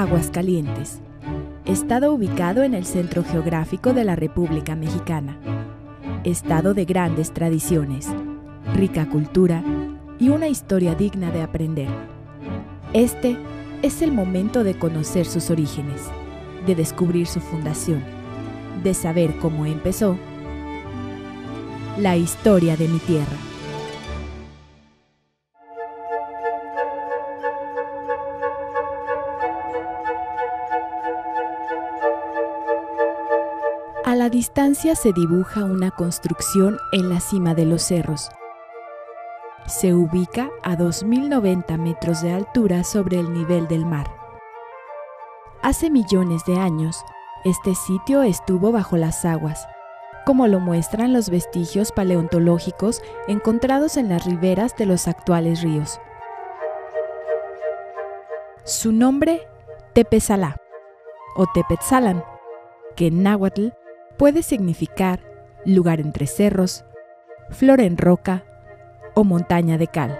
Aguascalientes, estado ubicado en el centro geográfico de la República Mexicana, estado de grandes tradiciones, rica cultura y una historia digna de aprender. Este es el momento de conocer sus orígenes, de descubrir su fundación, de saber cómo empezó la historia de mi tierra. A la distancia se dibuja una construcción en la cima de los cerros. Se ubica a 2090 metros de altura sobre el nivel del mar. Hace millones de años, este sitio estuvo bajo las aguas, como lo muestran los vestigios paleontológicos encontrados en las riberas de los actuales ríos. Su nombre, Tepezalá, o Tepetzalan, que en náhuatl puede significar lugar entre cerros, flor en roca o montaña de cal.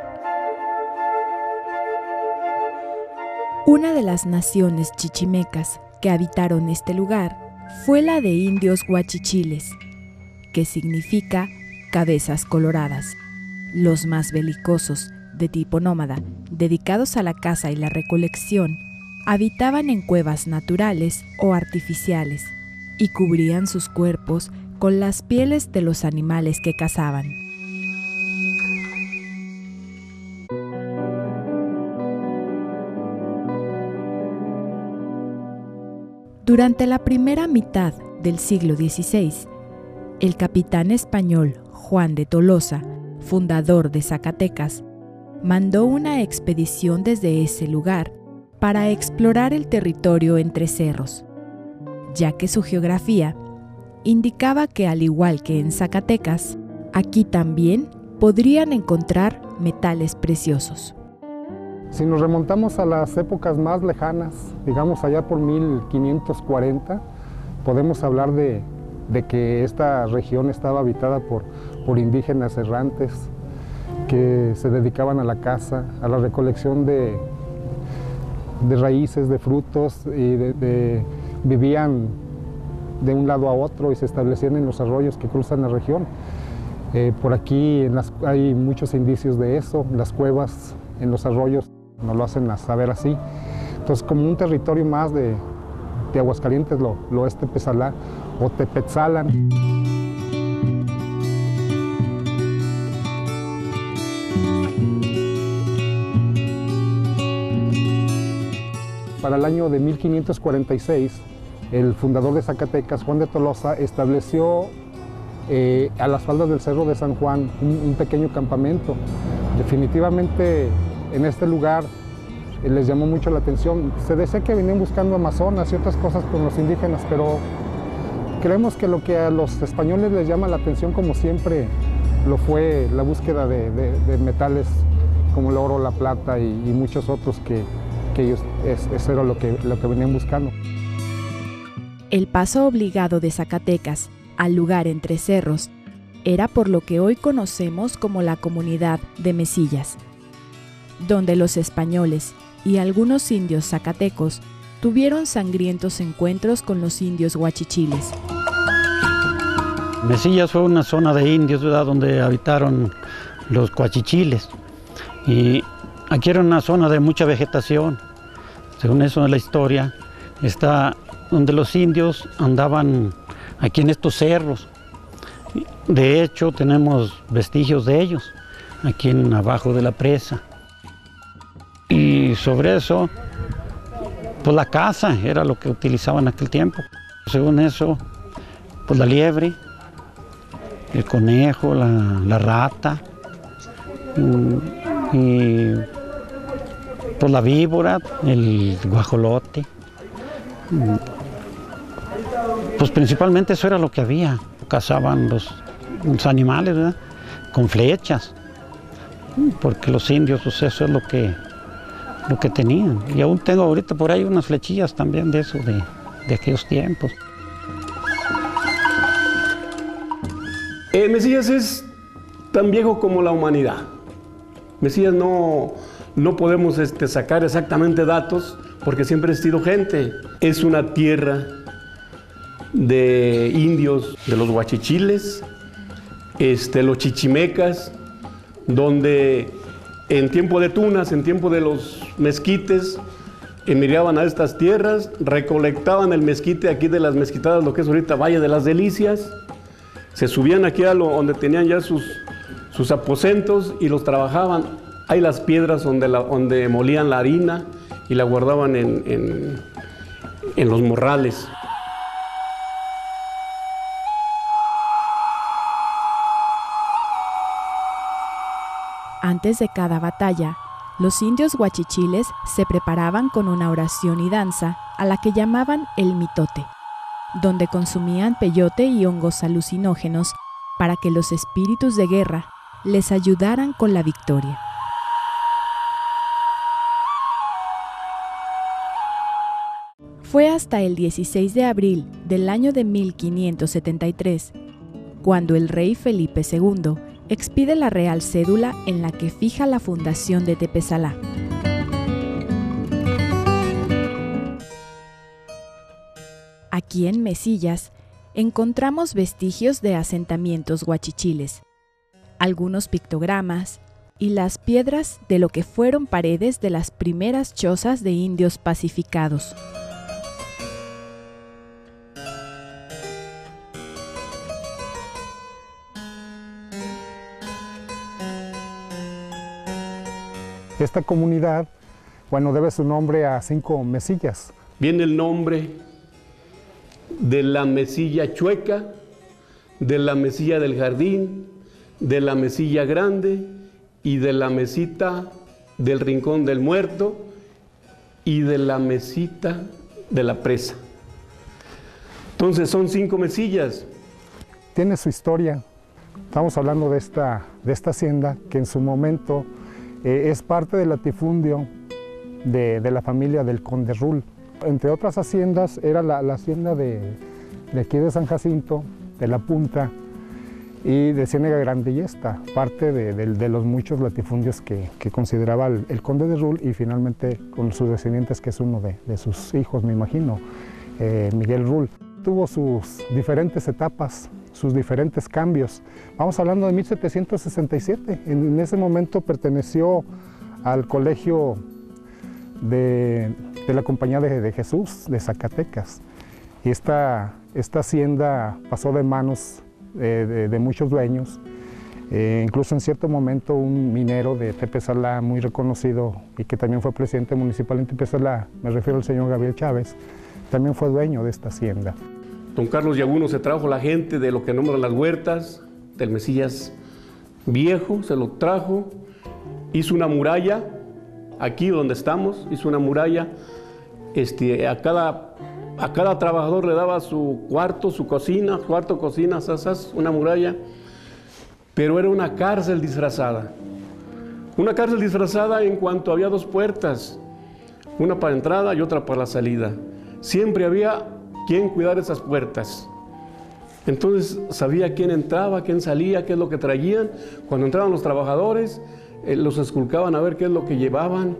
Una de las naciones chichimecas que habitaron este lugar fue la de indios huachichiles, que significa cabezas coloradas, los más belicosos, de tipo nómada, dedicados a la caza y la recolección, habitaban en cuevas naturales o artificiales y cubrían sus cuerpos con las pieles de los animales que cazaban. Durante la primera mitad del siglo XVI, el capitán español Juan de Tolosa, fundador de Zacatecas, mandó una expedición desde ese lugar para explorar el territorio entre cerros, ya que su geografía indicaba que, al igual que en Zacatecas, aquí también podrían encontrar metales preciosos. Si nos remontamos a las épocas más lejanas, digamos allá por 1540, podemos hablar de que esta región estaba habitada por indígenas errantes que se dedicaban a la caza, a la recolección de raíces, de frutos, y vivían de un lado a otro y se establecían en los arroyos que cruzan la región. Por aquí hay muchos indicios de eso, las cuevas en los arroyos nos lo hacen saber así. Entonces, como un territorio más de Aguascalientes lo es Tepezalá o Tepetzalan. Para el año de 1546, el fundador de Zacatecas, Juan de Tolosa, estableció a las faldas del Cerro de San Juan un pequeño campamento. Definitivamente en este lugar les llamó mucho la atención. Se decía que venían buscando amazonas y otras cosas con los indígenas, pero creemos que lo que a los españoles les llama la atención, como siempre lo fue, la búsqueda de metales como el oro, la plata y muchos otros que ellos, eso era lo que venían buscando. El paso obligado de Zacatecas al lugar entre cerros era por lo que hoy conocemos como la comunidad de Mesillas, donde los españoles y algunos indios zacatecos tuvieron sangrientos encuentros con los indios huachichiles. Mesillas fue una zona de indios, ¿verdad?, donde habitaron los huachichiles. Y aquí era una zona de mucha vegetación. Según eso de la historia, está donde los indios andaban aquí en estos cerros. De hecho, tenemos vestigios de ellos aquí abajo de la presa. Y sobre eso, pues la caza era lo que utilizaban en aquel tiempo. Según eso, pues la liebre, el conejo, la rata, y pues la víbora, el guajolote. Pues principalmente eso era lo que había. Cazaban los animales, ¿verdad?, con flechas, porque los indios, pues eso es lo que tenían. Y aún tengo ahorita por ahí unas flechillas también de eso, de aquellos tiempos. Mesillas es tan viejo como la humanidad. Mesillas no no podemos sacar exactamente datos porque siempre ha sido gente. Es una tierra de indios, de los huachichiles, los chichimecas, donde en tiempo de tunas, en tiempo de los mezquites, emigraban a estas tierras, recolectaban el mezquite aquí de las mezquitadas, lo que es ahorita Valle de las Delicias, se subían aquí a donde tenían ya sus aposentos y los trabajaban. Hay las piedras donde molían la harina y la guardaban en los morrales. Antes de cada batalla, los indios huachichiles se preparaban con una oración y danza a la que llamaban el mitote, donde consumían peyote y hongos alucinógenos para que los espíritus de guerra les ayudaran con la victoria. Fue hasta el 16 de abril del año de 1573, cuando el rey Felipe II expide la real cédula en la que fija la fundación de Tepesalá. Aquí en Mesillas encontramos vestigios de asentamientos huachichiles, algunos pictogramas y las piedras de lo que fueron paredes de las primeras chozas de indios pacificados. Esta comunidad, bueno, debe su nombre a 5 mesillas. Viene el nombre de la mesilla chueca, de la mesilla del jardín, de la mesilla grande y de la mesita del rincón del muerto y de la mesita de la presa. Entonces son 5 mesillas. Tiene su historia. Estamos hablando de esta hacienda que en su momento es parte del latifundio de la familia del Conde Rull. Entre otras haciendas era la hacienda de aquí de San Jacinto, de La Punta y de Ciénega Grande y esta, parte de los muchos latifundios que consideraba el Conde de Rull y finalmente con sus descendientes, que es uno de sus hijos, me imagino, Miguel Rull. Tuvo sus diferentes etapas, sus diferentes cambios. Vamos hablando de 1767. En ese momento perteneció al colegio de la Compañía de Jesús de Zacatecas. Y esta hacienda pasó de manos de muchos dueños. Incluso en cierto momento un minero de Tepesalá muy reconocido y que también fue presidente municipal en Tepesalá, me refiero al señor Gabriel Chávez, también fue dueño de esta hacienda. Don Carlos Yaguno se trajo la gente de lo que nombran las huertas, del Mesillas viejo, se lo trajo, hizo una muralla, aquí donde estamos, hizo una muralla, a cada trabajador le daba su cuarto, su cocina, cuarto, cocina, una muralla, pero era una cárcel disfrazada. Una cárcel disfrazada en cuanto había 2 puertas, una para entrada y otra para la salida. Siempre había quien cuidar esas puertas. Entonces sabía quién entraba, quién salía, qué es lo que traían. Cuando entraban los trabajadores, los esculcaban a ver qué es lo que llevaban.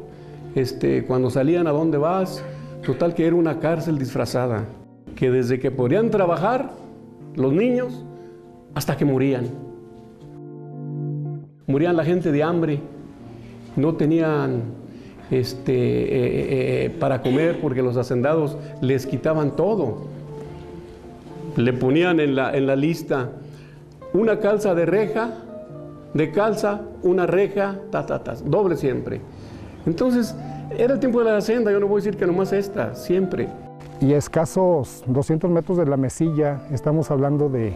Cuando salían, ¿a dónde vas? Total que era una cárcel disfrazada, que desde que podían trabajar los niños hasta que morían. Morían la gente de hambre, no tenían para comer porque los hacendados les quitaban todo. Le ponían en la lista una calza de reja, de calza, una reja, doble siempre. Entonces, era el tiempo de la hacienda, yo no voy a decir que nomás esta, siempre. Y a escasos 200 metros de la mesilla, estamos hablando de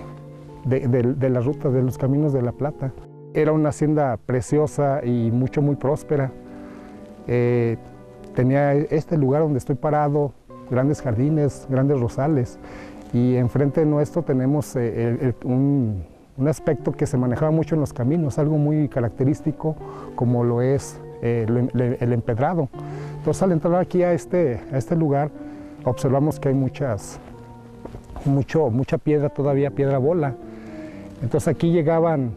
la ruta de los Caminos de la Plata. Era una hacienda preciosa y muy próspera. Tenía este lugar donde estoy parado, grandes jardines, grandes rosales, y enfrente de nuestro tenemos un aspecto que se manejaba mucho en los caminos, algo muy característico como lo es el empedrado. Entonces, al entrar aquí a este lugar, observamos que hay mucha piedra todavía, piedra bola. Entonces aquí llegaban,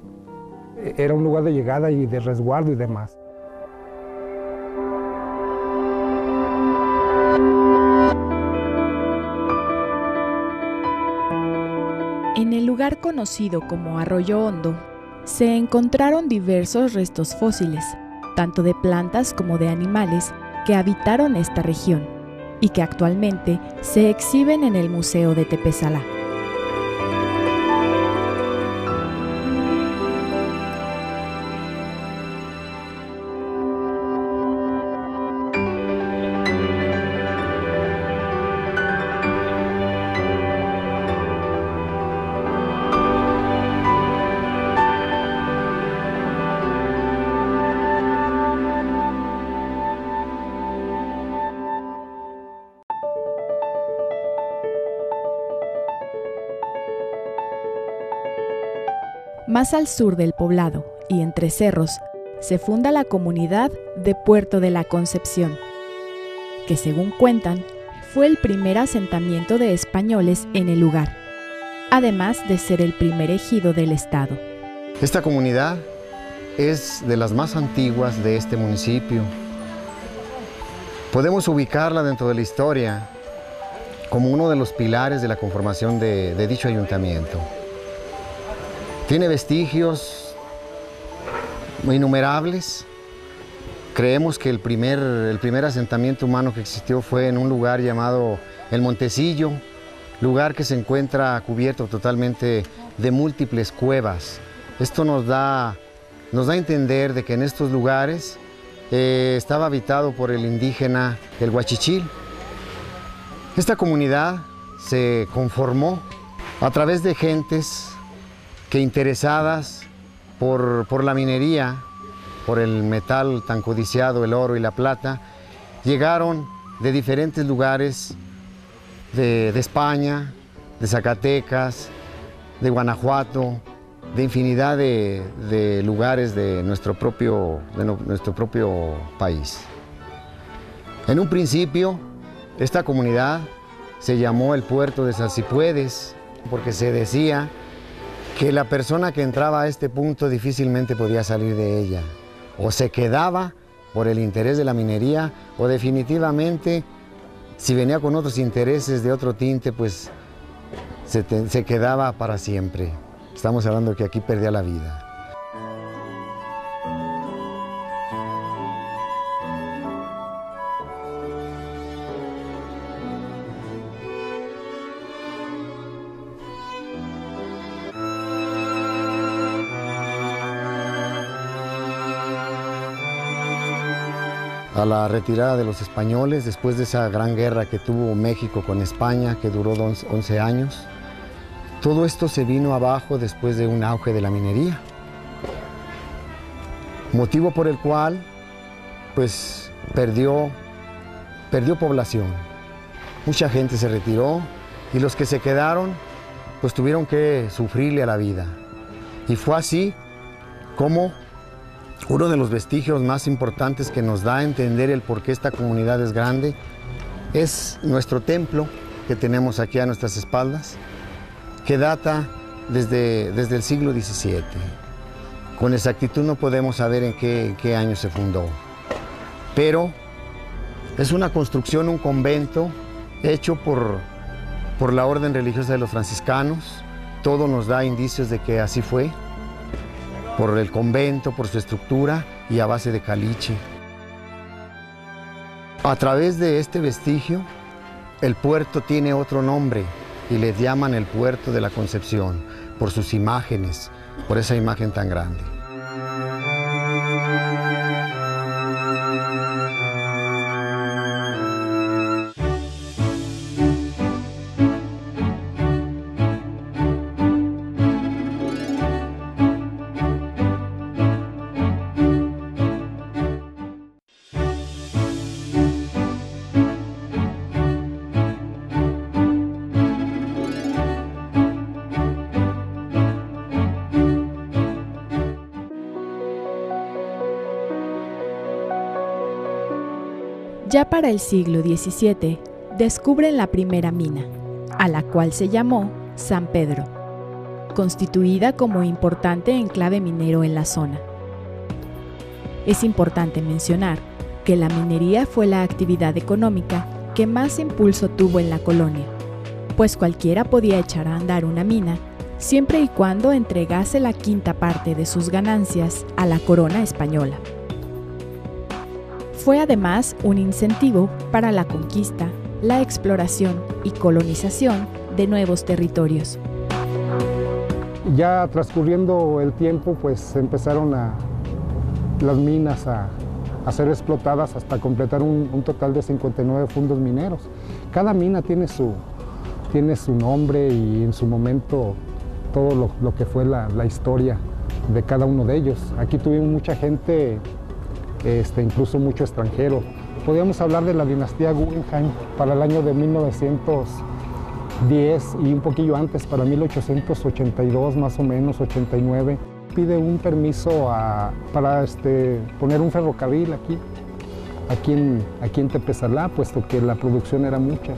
era un lugar de llegada y de resguardo y demás. lugar conocido como Arroyo Hondo, se encontraron diversos restos fósiles, tanto de plantas como de animales que habitaron esta región y que actualmente se exhiben en el Museo de Tepezalá. Más al sur del poblado y entre cerros, se funda la comunidad de Puerto de la Concepción, que según cuentan, fue el primer asentamiento de españoles en el lugar, además de ser el primer ejido del estado. Esta comunidad es de las más antiguas de este municipio. Podemos ubicarla dentro de la historia como uno de los pilares de la conformación de dicho ayuntamiento. Tiene vestigios innumerables. Creemos que el primer asentamiento humano que existió fue en un lugar llamado El Montecillo, lugar que se encuentra cubierto totalmente de múltiples cuevas. Esto nos da a entender de que en estos lugares estaba habitado por el indígena el Huachichil. Esta comunidad se conformó a través de gentes que interesadas por la minería, por el metal tan codiciado, el oro y la plata, llegaron de diferentes lugares de España, de Zacatecas, de Guanajuato, de infinidad de lugares de nuestro propio país. En un principio, esta comunidad se llamó el Puerto de Salsipuedes, porque se decía que la persona que entraba a este punto difícilmente podía salir de ella. O se quedaba por el interés de la minería, o definitivamente, si venía con otros intereses de otro tinte, pues se quedaba para siempre. Estamos hablando de que aquí perdía la vida. A la retirada de los españoles, después de esa gran guerra que tuvo México con España, que duró 11 años, todo esto se vino abajo después de un auge de la minería. Motivo por el cual, pues, perdió población. Mucha gente se retiró y los que se quedaron, pues tuvieron que sufrirle a la vida. Y fue así como uno de los vestigios más importantes que nos da a entender el por qué esta comunidad es grande es nuestro templo que tenemos aquí a nuestras espaldas, que data desde el siglo XVII. Con exactitud no podemos saber en qué año se fundó, pero es una construcción, un convento hecho por la orden religiosa de los franciscanos. Todo nos da indicios de que así fue, por el convento, por su estructura y a base de caliche. A través de este vestigio, el puerto tiene otro nombre y le llaman el Puerto de la Concepción, por sus imágenes, por esa imagen tan grande. Ya para el siglo XVII, descubren la primera mina, a la cual se llamó San Pedro, constituida como importante enclave minero en la zona. Es importante mencionar que la minería fue la actividad económica que más impulso tuvo en la colonia, pues cualquiera podía echar a andar una mina siempre y cuando entregase la quinta parte de sus ganancias a la corona española. Fue además un incentivo para la conquista, la exploración y colonización de nuevos territorios. Ya transcurriendo el tiempo, pues empezaron las minas a ser explotadas hasta completar un total de 59 fundos mineros. Cada mina tiene su nombre y en su momento todo lo que fue la historia de cada uno de ellos. Aquí tuvimos mucha gente, incluso mucho extranjero. Podríamos hablar de la dinastía Guggenheim para el año de 1910 y un poquillo antes, para 1882 más o menos, 89. Pide un permiso para poner un ferrocarril aquí en Tepezalá, puesto que la producción era mucha.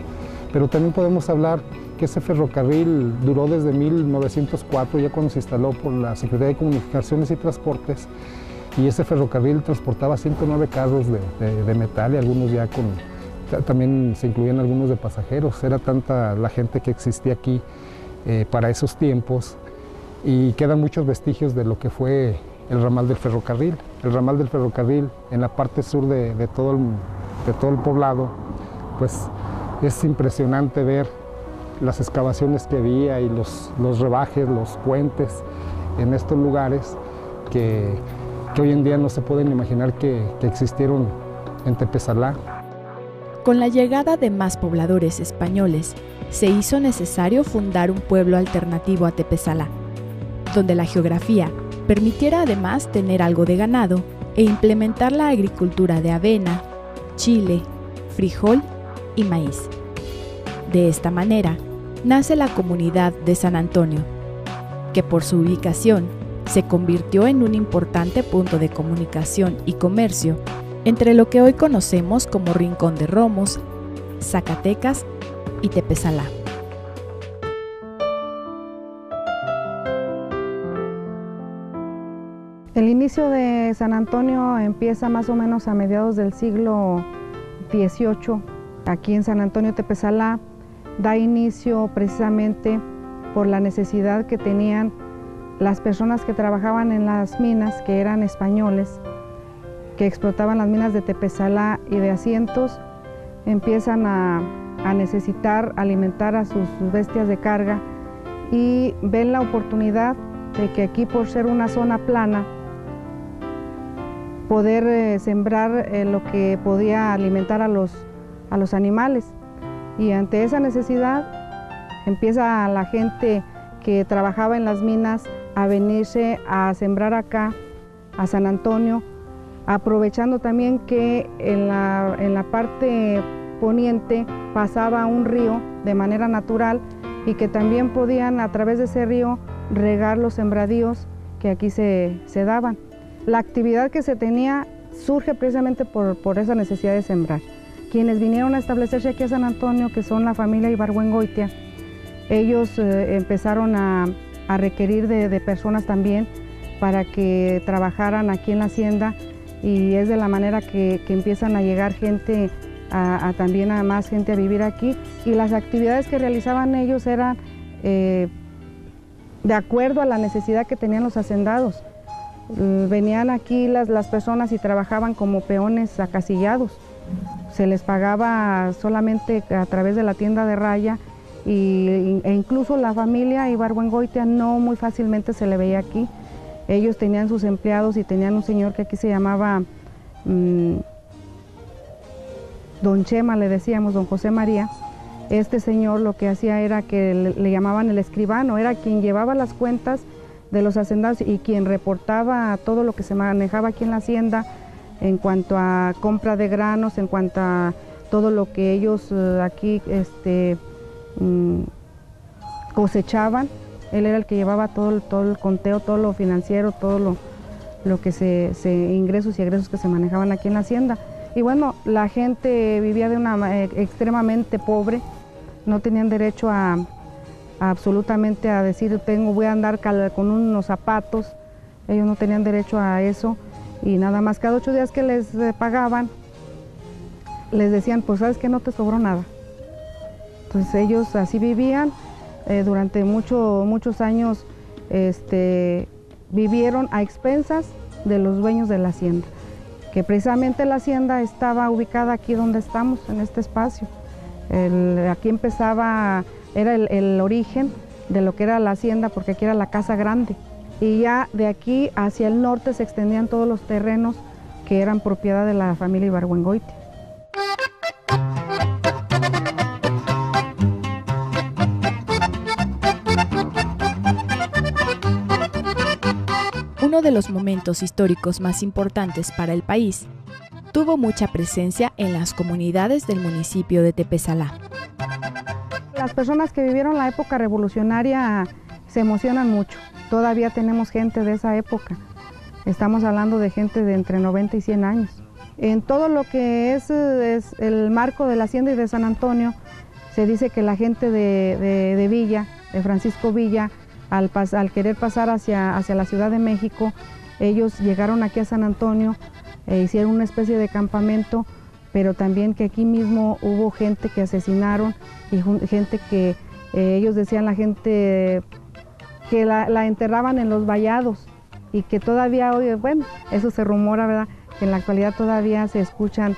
Pero también podemos hablar que ese ferrocarril duró desde 1904, ya cuando se instaló por la Secretaría de Comunicaciones y Transportes, y ese ferrocarril transportaba 109 carros de metal y algunos ya también se incluían algunos de pasajeros. Era tanta la gente que existía aquí para esos tiempos, y quedan muchos vestigios de lo que fue el ramal del ferrocarril. El ramal del ferrocarril en la parte sur de todo el poblado, pues es impresionante ver las excavaciones que había y los rebajes, los puentes en estos lugares que hoy en día no se pueden imaginar que existieron en Tepezalá. Con la llegada de más pobladores españoles, se hizo necesario fundar un pueblo alternativo a Tepezalá, donde la geografía permitiera además tener algo de ganado e implementar la agricultura de avena, chile, frijol y maíz. De esta manera, nace la comunidad de San Antonio, que por su ubicación se convirtió en un importante punto de comunicación y comercio entre lo que hoy conocemos como Rincón de Romos, Zacatecas y Tepezalá. El inicio de San Antonio empieza más o menos a mediados del siglo XVIII, aquí en San Antonio Tepezalá. Da inicio precisamente por la necesidad que tenían las personas que trabajaban en las minas, que eran españoles, que explotaban las minas de Tepezalá y de Asientos. Empiezan a necesitar alimentar a sus bestias de carga y ven la oportunidad de que aquí, por ser una zona plana, poder sembrar lo que podía alimentar a los animales. Y ante esa necesidad empieza la gente que trabajaba en las minas a venirse a sembrar acá, a San Antonio, aprovechando también que en la parte poniente pasaba un río de manera natural y que también podían a través de ese río regar los sembradíos que aquí se daban. La actividad que se tenía surge precisamente por esa necesidad de sembrar. Quienes vinieron a establecerse aquí a San Antonio, que son la familia Ibargüengoitia, ellos empezaron a requerir de personas también para que trabajaran aquí en la hacienda, y es de la manera que empiezan a llegar gente, también a más gente a vivir aquí, y las actividades que realizaban ellos eran de acuerdo a la necesidad que tenían los hacendados. Venían aquí las personas y trabajaban como peones acasillados. Se les pagaba solamente a través de la tienda de raya, e incluso la familia Ibargüengoitia no muy fácilmente se le veía aquí. Ellos tenían sus empleados y tenían un señor que aquí se llamaba Don Chema, le decíamos, Don José María. Este señor lo que hacía era que le llamaban el escribano, era quien llevaba las cuentas de los hacendados y quien reportaba todo lo que se manejaba aquí en la hacienda en cuanto a compra de granos, en cuanto a todo lo que ellos aquí cosechaban. Él era el que llevaba todo el conteo, todo lo financiero, todo lo que ingresos y egresos que se manejaban aquí en la hacienda. Y bueno, la gente vivía de una extremadamente pobre, no tenían derecho absolutamente a decir voy a andar con unos zapatos, ellos no tenían derecho a eso, y nada más cada 8 días que les pagaban, les decían, pues sabes que no te sobró nada. Entonces ellos así vivían, durante muchos años vivieron a expensas de los dueños de la hacienda, que precisamente la hacienda estaba ubicada aquí donde estamos, en este espacio. Aquí era el origen de lo que era la hacienda, porque aquí era la casa grande. Y ya de aquí hacia el norte se extendían todos los terrenos que eran propiedad de la familia Ibargüengoitia. Uno de los momentos históricos más importantes para el país tuvo mucha presencia en las comunidades del municipio de Tepezalá. Las personas que vivieron la época revolucionaria se emocionan mucho. Todavía tenemos gente de esa época. Estamos hablando de gente de entre 90 y 100 años. En todo lo que es el marco de la hacienda y de San Antonio, se dice que la gente de Villa, de Francisco Villa, al querer pasar hacia la Ciudad de México, ellos llegaron aquí a San Antonio, hicieron una especie de campamento, pero también que aquí mismo hubo gente que asesinaron y gente que ellos decían, la gente que la enterraban en los vallados, y que todavía hoy, bueno, eso se rumora, ¿verdad?, que en la actualidad todavía se escuchan,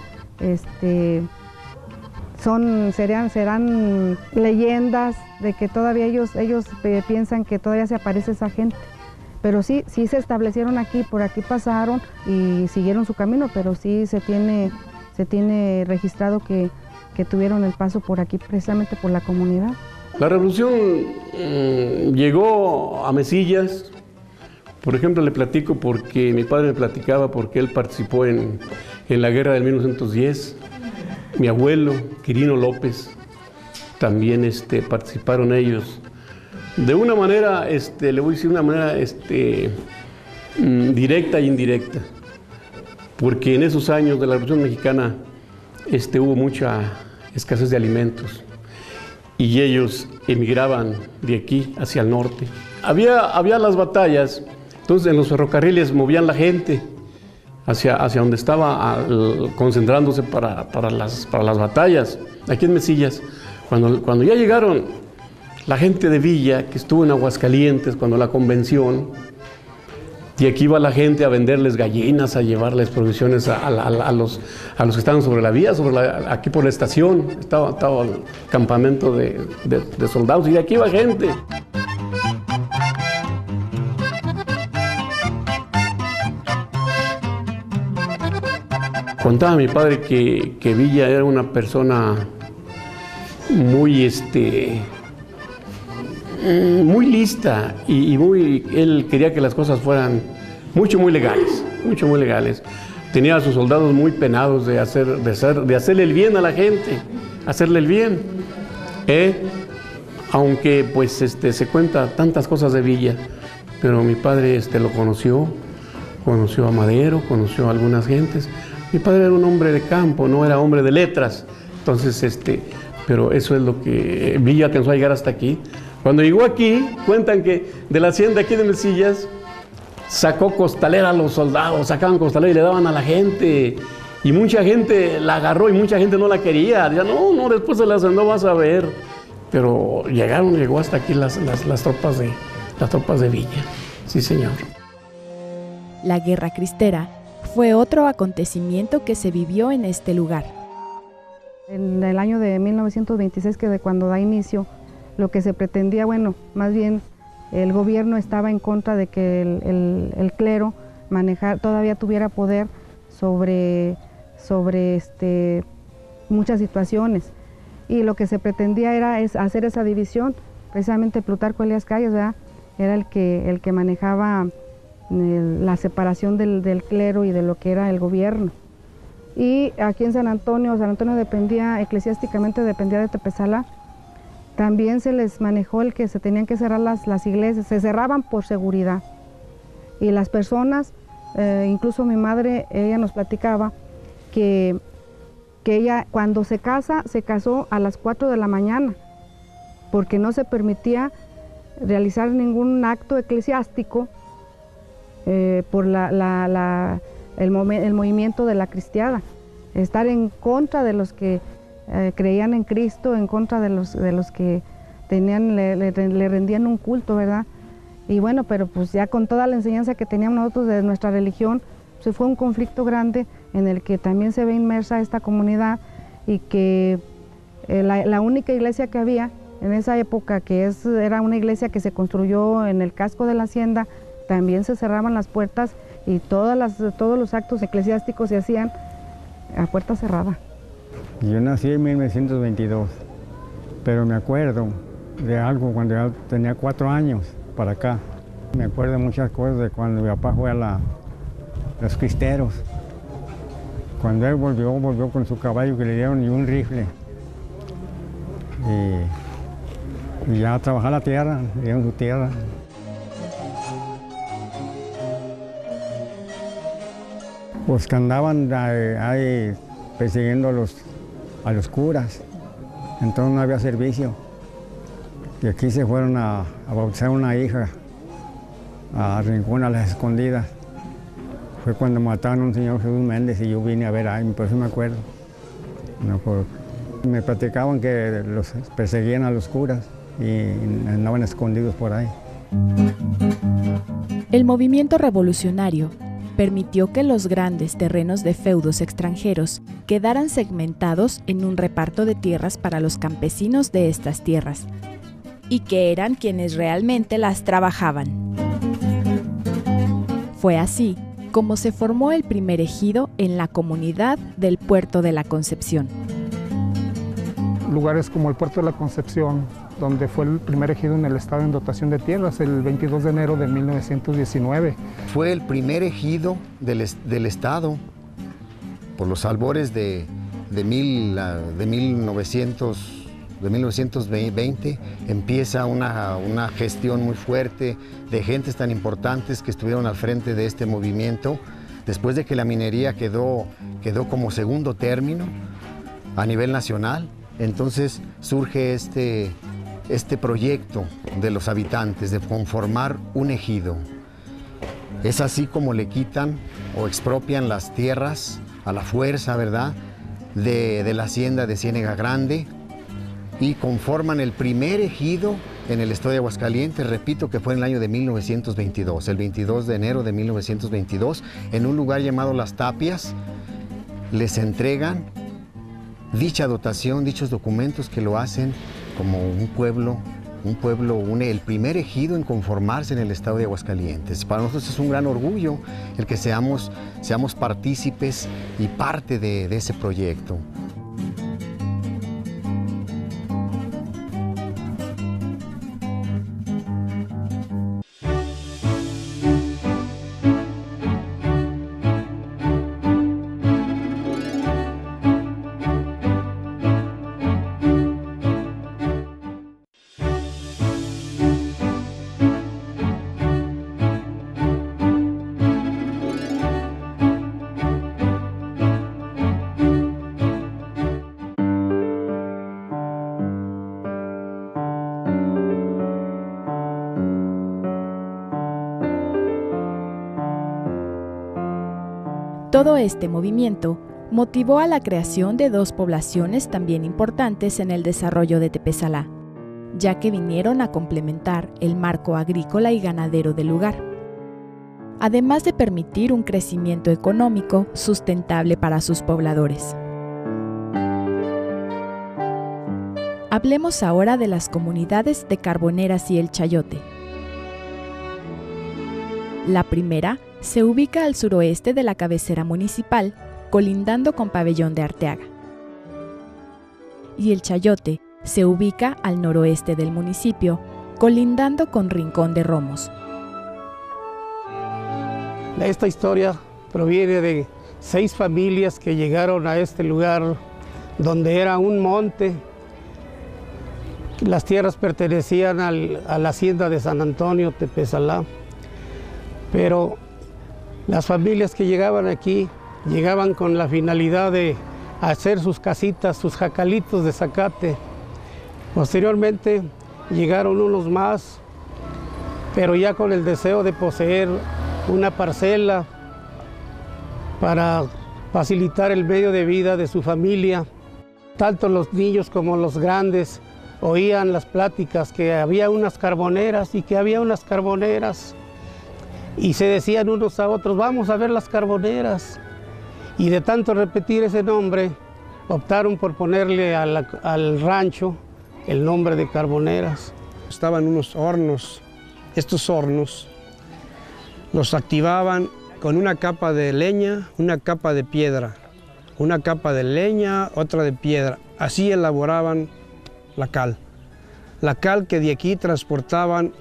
serán leyendas de que todavía ellos piensan que todavía se aparece esa gente. Pero sí se establecieron aquí, por aquí pasaron y siguieron su camino, pero sí se tiene registrado que tuvieron el paso por aquí precisamente por la comunidad. La revolución llegó a Mesillas. Por ejemplo, le platico porque mi padre me platicaba porque él participó en la guerra del 1910. Mi abuelo, Quirino López, también participaron ellos. De una manera, le voy a decir una manera directa e indirecta, porque en esos años de la Revolución Mexicana hubo mucha escasez de alimentos y ellos emigraban de aquí hacia el norte. Había las batallas, entonces en los ferrocarriles movían la gente hacia donde estaba concentrándose para las batallas. Aquí en Mesillas, cuando ya llegaron la gente de Villa, que estuvo en Aguascalientes cuando la convención, y aquí iba la gente a venderles gallinas, a llevarles provisiones a los que estaban sobre la vía, aquí por la estación, estaba el campamento de soldados, y de aquí iba gente. Contaba mi padre que Villa era una persona muy, muy lista y él quería que las cosas fueran muy legales. Tenía a sus soldados muy penados de hacerle el bien a la gente, hacerle el bien. Aunque pues se cuenta tantas cosas de Villa, pero mi padre lo conoció a Madero, conoció a algunas gentes. Mi padre era un hombre de campo, no era hombre de letras, entonces pero eso es lo que Villa alcanzó a llegar hasta aquí. Cuando llegó aquí, cuentan que de la hacienda aquí de Mesillas sacó costalera a los soldados, sacaban costalera y le daban a la gente. Y mucha gente la agarró y mucha gente no la quería. Decían, no, después se las andó, vas a ver. Pero llegó hasta aquí las tropas de Villa. Sí, señor. La Guerra Cristera fue otro acontecimiento que se vivió en este lugar. En el año de 1926, que de cuando da inicio, lo que se pretendía, bueno, más bien el gobierno estaba en contra de que el clero todavía tuviera poder sobre muchas situaciones. Y lo que se pretendía era hacer esa división. Precisamente Plutarco Elías Calles, ¿verdad?, era el que manejaba la separación del clero y de lo que era el gobierno. Y aquí en San Antonio eclesiásticamente dependía de Tepezalá. También se les manejó el que se tenían que cerrar las iglesias, se cerraban por seguridad. Y las personas, incluso mi madre, ella nos platicaba que ella cuando se casó a las 4 de la mañana, porque no se permitía realizar ningún acto eclesiástico por el movimiento de la cristiada, estar en contra de los que creían en Cristo, en contra de los que le rendían un culto, ¿verdad? Y bueno, pero pues ya con toda la enseñanza que teníamos nosotros de nuestra religión, pues fue un conflicto grande en el que también se ve inmersa esta comunidad y que la única iglesia que había en esa época, era una iglesia que se construyó en el casco de la hacienda, también se cerraban las puertas y todos los actos eclesiásticos se hacían a puerta cerrada. Yo nací en 1922, pero me acuerdo de algo cuando yo tenía 4 años para acá. Me acuerdo de muchas cosas de cuando mi papá fue a los cristeros. Cuando él volvió con su caballo que le dieron y un rifle. Y ya a trabajar la tierra, le dieron su tierra. Pues que andaban ahí persiguiendo a los curas, entonces no había servicio. Y aquí se fueron a bautizar una hija a Rincón, a las Escondidas. Fue cuando mataron a un señor Jesús Méndez y yo vine a ver ahí, por eso me acuerdo. Me platicaban que los perseguían a los curas y andaban escondidos por ahí. El movimiento revolucionario permitió que los grandes terrenos de feudos extranjeros quedaran segmentados en un reparto de tierras para los campesinos de estas tierras, y que eran quienes realmente las trabajaban. Fue así como se formó el primer ejido en la comunidad del Puerto de la Concepción. Lugares como el Puerto de la Concepción, donde fue el primer ejido en el estado en dotación de tierras, el 22 de enero de 1919. Fue el primer ejido del estado, por los albores de 1920, empieza una gestión muy fuerte de gentes tan importantes que estuvieron al frente de este movimiento, después de que la minería quedó como segundo término a nivel nacional. Entonces surge este proyecto de los habitantes de conformar un ejido. Es así como le quitan o expropian las tierras a la fuerza, ¿verdad?, de la hacienda de Ciénega Grande y conforman el primer ejido en el estado de Aguascalientes, repito que fue en el año de 1922, el 22 de enero de 1922, en un lugar llamado Las Tapias. Les entregan dicha dotación, dichos documentos que lo hacen como un pueblo, el primer ejido en conformarse en el estado de Aguascalientes. Para nosotros es un gran orgullo el que seamos partícipes y parte de ese proyecto. Todo este movimiento motivó a la creación de 2 poblaciones también importantes en el desarrollo de Tepesalá, ya que vinieron a complementar el marco agrícola y ganadero del lugar, además de permitir un crecimiento económico sustentable para sus pobladores. Hablemos ahora de las comunidades de Carboneras y El Chayote. La primera se ubica al suroeste de la cabecera municipal, colindando con Pabellón de Arteaga. Y El Chayote se ubica al noroeste del municipio, colindando con Rincón de Romos. Esta historia proviene de 6 familias que llegaron a este lugar donde era un monte. Las tierras pertenecían a la hacienda de San Antonio, Tepesalá, pero las familias que llegaban aquí llegaban con la finalidad de hacer sus casitas, sus jacalitos de zacate. Posteriormente llegaron unos más, pero ya con el deseo de poseer una parcela para facilitar el medio de vida de su familia. Tanto los niños como los grandes oían las pláticas que había unas carboneras y que había unas carboneras. Y se decían unos a otros, vamos a ver las carboneras. Y de tanto repetir ese nombre, optaron por ponerle al rancho el nombre de Carboneras. Estaban unos hornos. Estos hornos los activaban con una capa de leña, una capa de piedra, una capa de leña, otra de piedra. Así elaboraban la cal. La cal que de aquí transportaban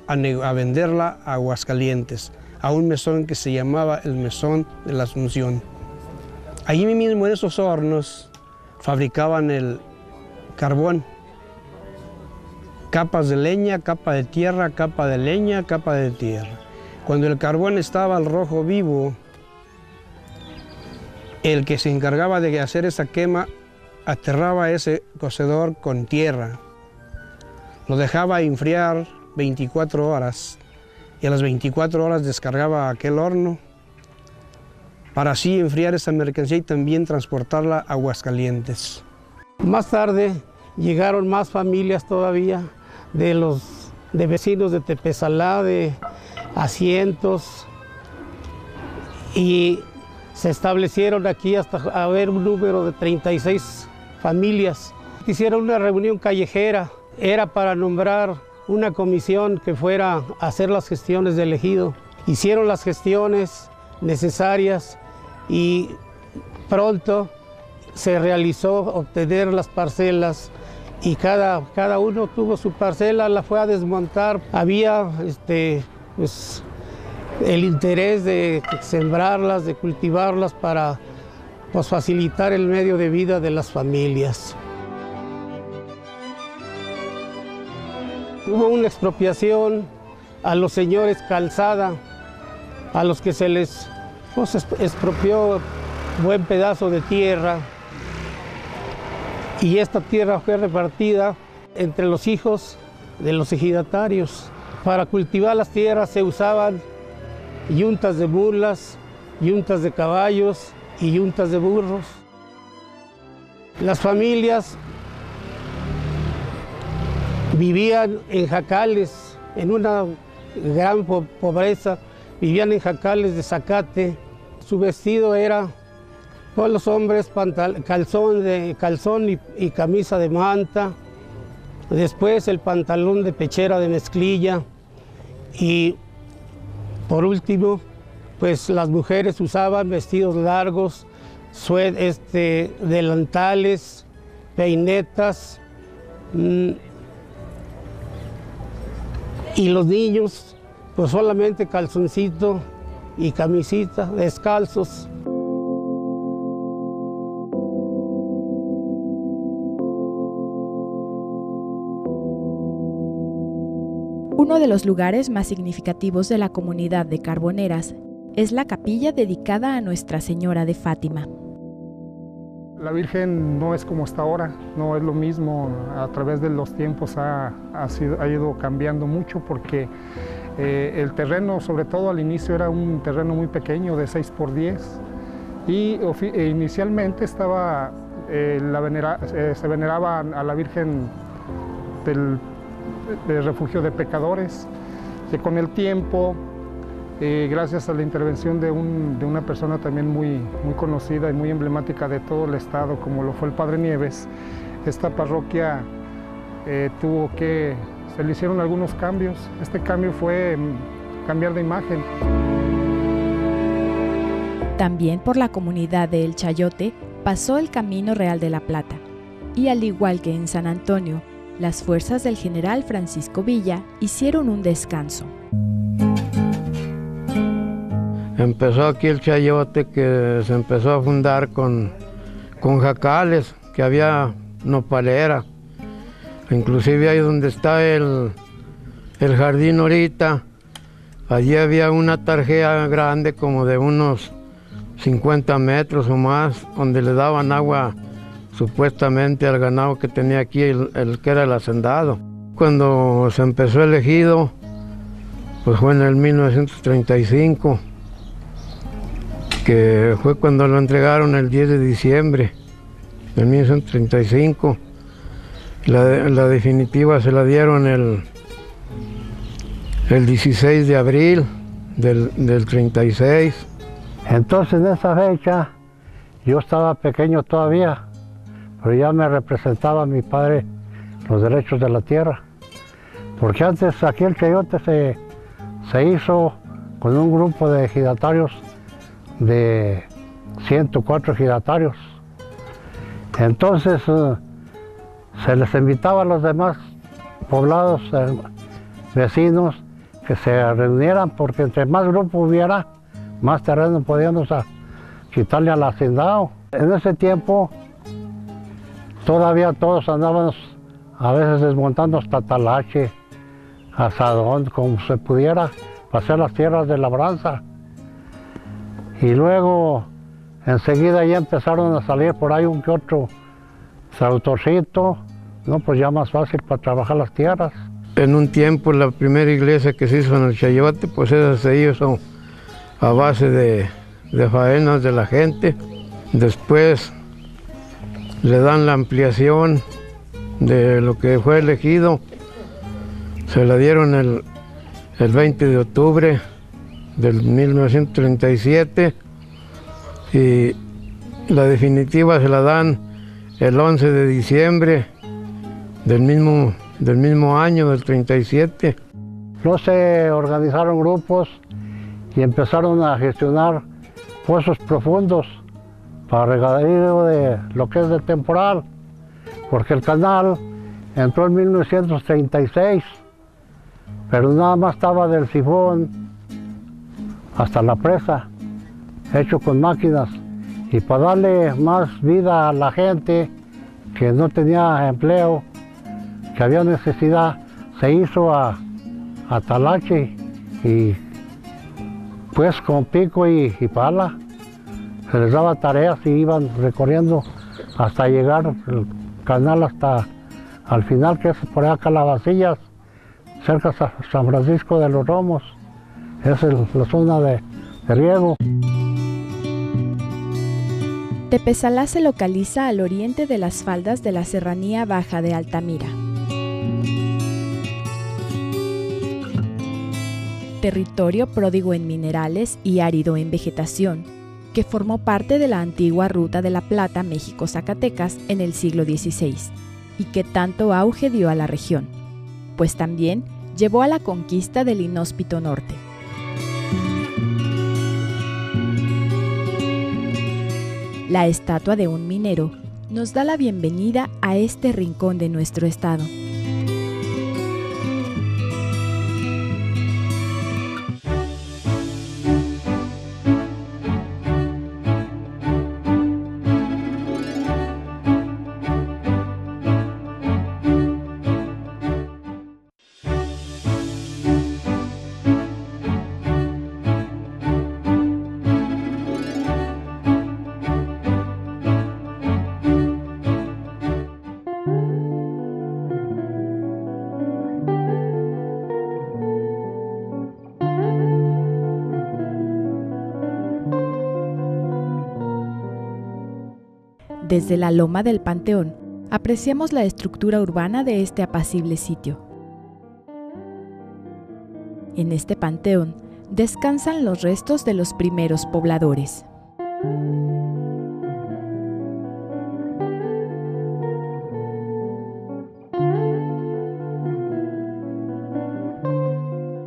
a venderla a Aguascalientes, a un mesón que se llamaba el Mesón de la Asunción. Allí mismo en esos hornos fabricaban el carbón. Capas de leña, capa de tierra, capa de leña, capa de tierra. Cuando el carbón estaba al rojo vivo, el que se encargaba de hacer esa quema aterraba ese cocedor con tierra. Lo dejaba enfriar 24 horas y a las 24 horas descargaba aquel horno para así enfriar esa mercancía y también transportarla a Aguascalientes. Más tarde llegaron más familias todavía de vecinos de Tepesalá, de Asientos, y se establecieron aquí hasta haber un número de 36 familias. Hicieron una reunión callejera, era para nombrar una comisión que fuera a hacer las gestiones del ejido. Hicieron las gestiones necesarias y pronto se realizó obtener las parcelas y cada uno tuvo su parcela, la fue a desmontar. Había pues, el interés de sembrarlas, de cultivarlas para pues, facilitar el medio de vida de las familias. Hubo una expropiación a los señores Calzada, a los que se les pues, expropió buen pedazo de tierra, y esta tierra fue repartida entre los hijos de los ejidatarios. Para cultivar las tierras se usaban yuntas de mulas, yuntas de caballos y yuntas de burros. Las familias vivían en jacales, en una gran pobreza, vivían en jacales de zacate. Su vestido era, con los hombres, calzón y camisa de manta, después el pantalón de pechera de mezclilla, y por último, pues las mujeres usaban vestidos largos, delantales, peinetas, y los niños, pues solamente calzoncito y camisita, descalzos. Uno de los lugares más significativos de la comunidad de Carboneras es la capilla dedicada a Nuestra Señora de Fátima. La Virgen no es como está ahora, no es lo mismo. A través de los tiempos ha ido cambiando mucho porque el terreno, sobre todo al inicio, era un terreno muy pequeño de 6 por 10 y inicialmente estaba, se veneraba a la Virgen del refugio de pecadores, que con el tiempo, gracias a la intervención de una persona también muy conocida y muy emblemática de todo el estado, como lo fue el Padre Nieves, esta parroquia se le hicieron algunos cambios. Este cambio fue cambiar de imagen. También por la comunidad de El Chayote pasó el Camino Real de la Plata, y al igual que en San Antonio, las fuerzas del general Francisco Villa hicieron un descanso. Empezó aquí el Chayote, que se empezó a fundar con jacales, que había nopalera. Inclusive ahí donde está el jardín ahorita, allí había una tarjea grande como de unos 50 metros o más, donde le daban agua supuestamente al ganado que tenía aquí el que era el hacendado. Cuando se empezó el ejido, pues fue en el 1935, que fue cuando lo entregaron el 10 de diciembre de 1935. La definitiva se la dieron el 16 de abril del 36. Entonces en esa fecha yo estaba pequeño todavía, pero ya me representaba mi padre los derechos de la tierra. Porque antes aquí el chayote se hizo con un grupo de ejidatarios de 104 ejidatarios. Entonces se les invitaba a los demás poblados vecinos que se reunieran, porque entre más grupo hubiera, más terreno podíamos quitarle al hacendado. En ese tiempo todavía todos andábamos a veces desmontando hasta talache, asadón, como se pudiera, para hacer las tierras de labranza. Y luego enseguida ya empezaron a salir por ahí un que otro tractorcito, no, pues ya más fácil para trabajar las tierras. En un tiempo la primera iglesia que se hizo en el Chayote, pues esa se hizo a base de faenas de la gente. Después le dan la ampliación de lo que fue elegido. Se la dieron el 20 de octubre del 1937 y la definitiva se la dan el 11 de diciembre del mismo año, del 37. No se organizaron grupos y empezaron a gestionar pozos profundos para regadío de lo que es de temporal, porque el canal entró en 1936, pero nada más estaba del sifón hasta la presa, hecho con máquinas, y para darle más vida a la gente que no tenía empleo, que había necesidad, se hizo a talache y pues con pico y pala se les daba tareas y iban recorriendo hasta llegar el canal hasta al final, que es por allá Calabacillas, cerca de San Francisco de los Romos. Es la zona de riego. Tepesalá se localiza al oriente de las faldas de la Serranía Baja de Altamira. Territorio pródigo en minerales y árido en vegetación, que formó parte de la antigua Ruta de la Plata México-Zacatecas en el siglo XVI, y que tanto auge dio a la región, pues también llevó a la conquista del inhóspito norte. La estatua de un minero nos da la bienvenida a este rincón de nuestro estado. Desde la loma del Panteón, apreciamos la estructura urbana de este apacible sitio. En este panteón descansan los restos de los primeros pobladores.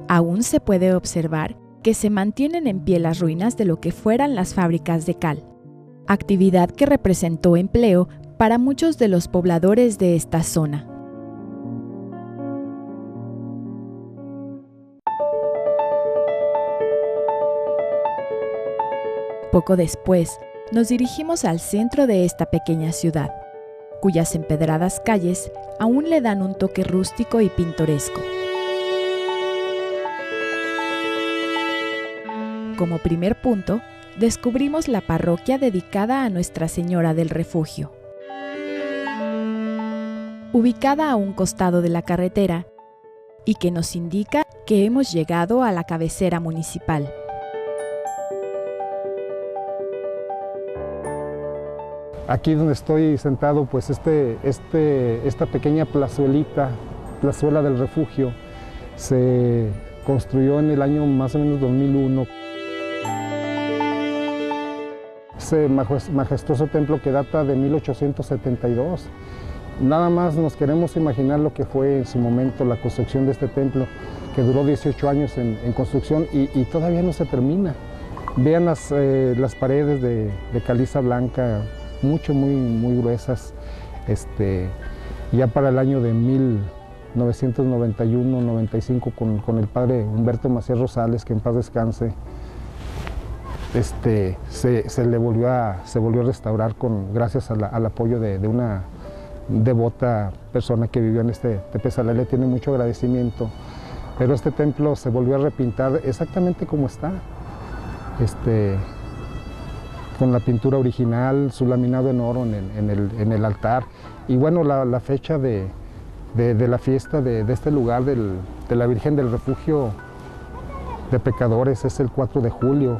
Aún se puede observar que se mantienen en pie las ruinas de lo que fueran las fábricas de cal, actividad que representó empleo para muchos de los pobladores de esta zona. Poco después, nos dirigimos al centro de esta pequeña ciudad, cuyas empedradas calles aún le dan un toque rústico y pintoresco. Como primer punto, descubrimos la parroquia dedicada a Nuestra Señora del Refugio. Ubicada a un costado de la carretera y que nos indica que hemos llegado a la cabecera municipal. Aquí donde estoy sentado, pues esta pequeña plazuela del refugio, se construyó en el año más o menos 2001. Ese majestuoso templo que data de 1872. Nada más nos queremos imaginar lo que fue en su momento la construcción de este templo, que duró 18 años en construcción y todavía no se termina. Vean las paredes de caliza blanca, muy gruesas. Ya para el año de 1991-95 con el padre Humberto Macías Rosales, que en paz descanse, se volvió a restaurar gracias al apoyo de una devota persona que vivió en Tepezalá. Le tiene mucho agradecimiento, pero este templo se volvió a repintar exactamente como está, con la pintura original, su laminado en oro en el altar. Y bueno, la fecha de la fiesta de este lugar, de la Virgen del Refugio de Pecadores, es el 4 de julio.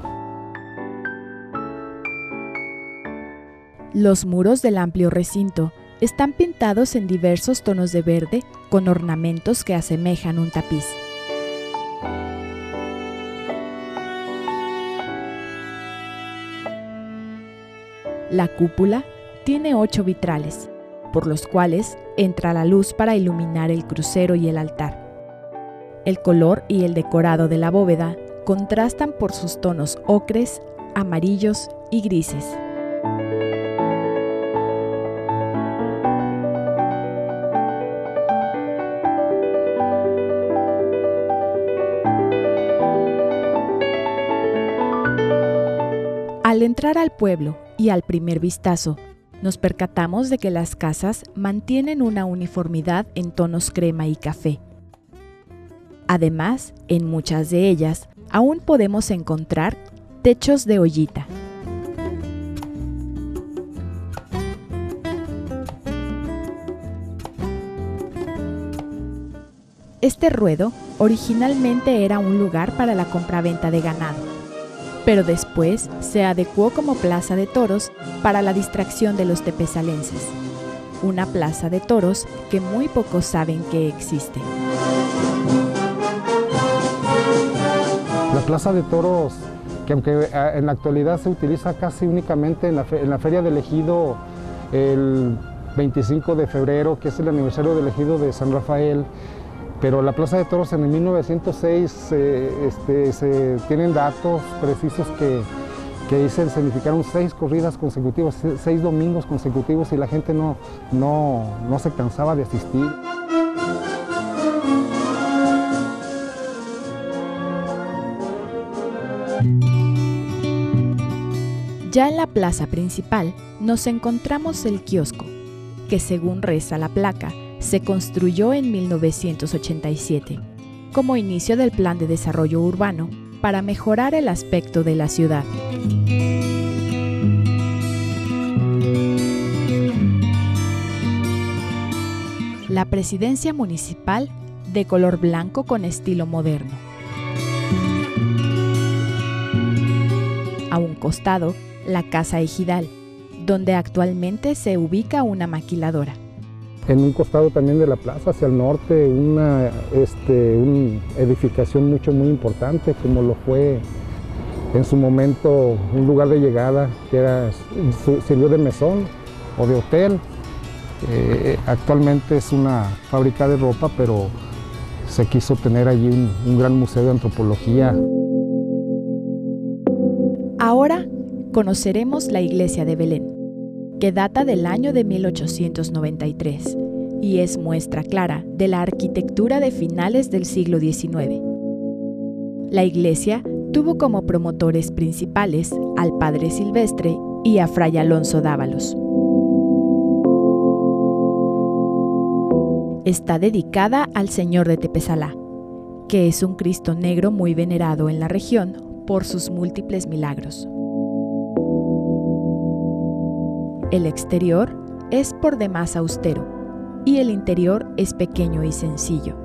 Los muros del amplio recinto están pintados en diversos tonos de verde con ornamentos que asemejan un tapiz. La cúpula tiene 8 vitrales, por los cuales entra la luz para iluminar el crucero y el altar. El color y el decorado de la bóveda contrastan por sus tonos ocres, amarillos y grises. Al entrar al pueblo y al primer vistazo, nos percatamos de que las casas mantienen una uniformidad en tonos crema y café. Además, en muchas de ellas aún podemos encontrar techos de ollita. Este ruedo originalmente era un lugar para la compraventa de ganado, pero después se adecuó como plaza de toros para la distracción de los tepezalenses. Una plaza de toros que muy pocos saben que existe. La plaza de toros, que aunque en la actualidad se utiliza casi únicamente en la Feria del Ejido, el 25 de febrero, que es el aniversario del Ejido de San Rafael, pero la plaza de toros en el 1906 se tienen datos precisos que dicen significaron 6 corridas consecutivas, 6 domingos consecutivos, y la gente no se cansaba de asistir. Ya en la plaza principal nos encontramos el kiosco, que según reza la placa, se construyó en 1987, como inicio del Plan de Desarrollo Urbano para mejorar el aspecto de la ciudad. La presidencia municipal, de color blanco con estilo moderno. A un costado, la Casa Ejidal, donde actualmente se ubica una maquiladora. En un costado también de la plaza, hacia el norte, una edificación muy importante, como lo fue en su momento un lugar de llegada, que sirvió de mesón o de hotel. Actualmente es una fábrica de ropa, pero se quiso tener allí un gran museo de antropología. Ahora conoceremos la iglesia de Belén, que data del año de 1893 y es muestra clara de la arquitectura de finales del siglo XIX. La iglesia tuvo como promotores principales al padre Silvestre y a fray Alonso Dávalos. Está dedicada al Señor de Tepezalá, que es un Cristo negro muy venerado en la región por sus múltiples milagros. El exterior es por demás austero y el interior es pequeño y sencillo,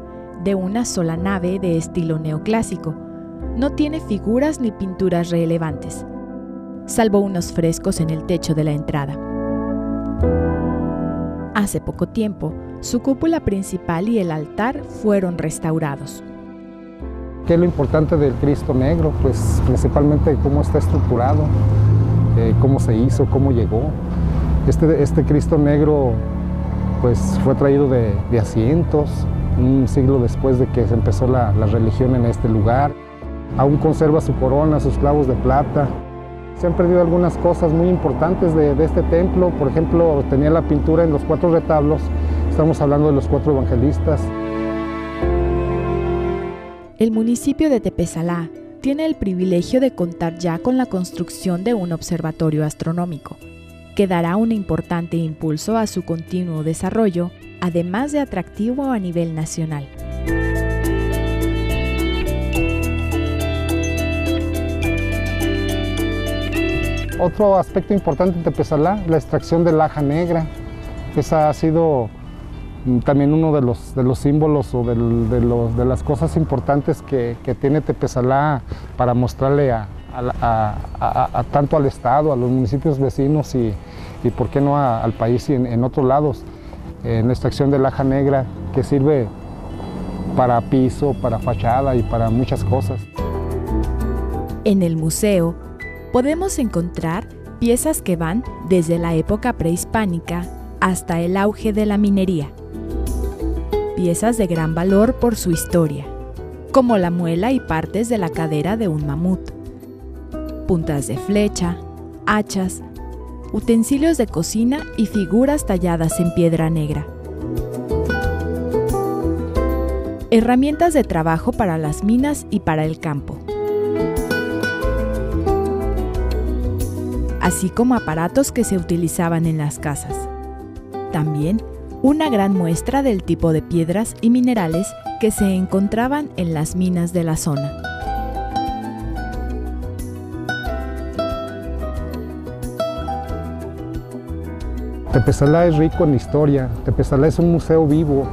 de una sola nave de estilo neoclásico. No tiene figuras ni pinturas relevantes, salvo unos frescos en el techo de la entrada. Hace poco tiempo, su cúpula principal y el altar fueron restaurados. ¿Qué es lo importante del Cristo Negro? Pues principalmente cómo está estructurado, cómo se hizo, cómo llegó. Este Cristo Negro pues fue traído de Asientos, un siglo después de que se empezó la religión en este lugar. Aún conserva su corona, sus clavos de plata. Se han perdido algunas cosas muy importantes de este templo. Por ejemplo, tenía la pintura en los 4 retablos. Estamos hablando de los 4 evangelistas. El municipio de Tepezalá tiene el privilegio de contar ya con la construcción de un observatorio astronómico, que dará un importante impulso a su continuo desarrollo, además de atractivo a nivel nacional. Otro aspecto importante en Tepezalá, la extracción de laja negra. Esa ha sido también uno de los símbolos o de las cosas importantes que tiene Tepezalá para mostrarle tanto al Estado, a los municipios vecinos y por qué no al país y en otros lados. En la extracción de laja negra que sirve para piso, para fachada y para muchas cosas. En el museo podemos encontrar piezas que van desde la época prehispánica hasta el auge de la minería. Piezas de gran valor por su historia, como la muela y partes de la cadera de un mamut, puntas de flecha, hachas, utensilios de cocina y figuras talladas en piedra negra. Herramientas de trabajo para las minas y para el campo, así como aparatos que se utilizaban en las casas. También una gran muestra del tipo de piedras y minerales que se encontraban en las minas de la zona. Tepezalá es rico en historia. Tepezalá es un museo vivo.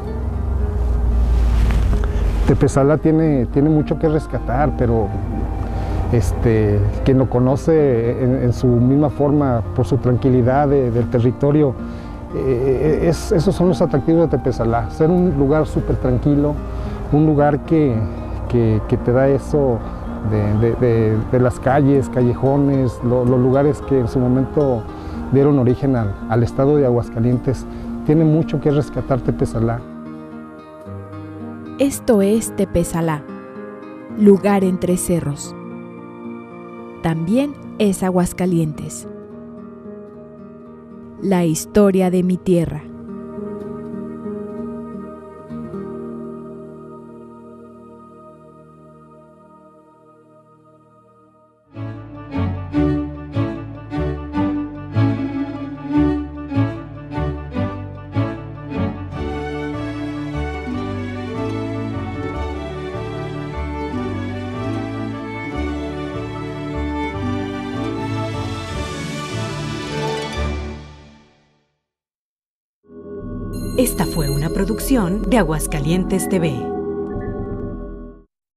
Tepezalá tiene mucho que rescatar, pero quien lo conoce en su misma forma, por su tranquilidad del territorio, esos son los atractivos de Tepezalá. Ser un lugar súper tranquilo, un lugar que te da eso de las calles, callejones, los lugares que en su momento dieron origen al estado de Aguascalientes. Tiene mucho que rescatar Tepezalá. Esto es Tepezalá, lugar entre cerros. También es Aguascalientes. La historia de mi tierra. Esta fue una producción de Aguascalientes TV.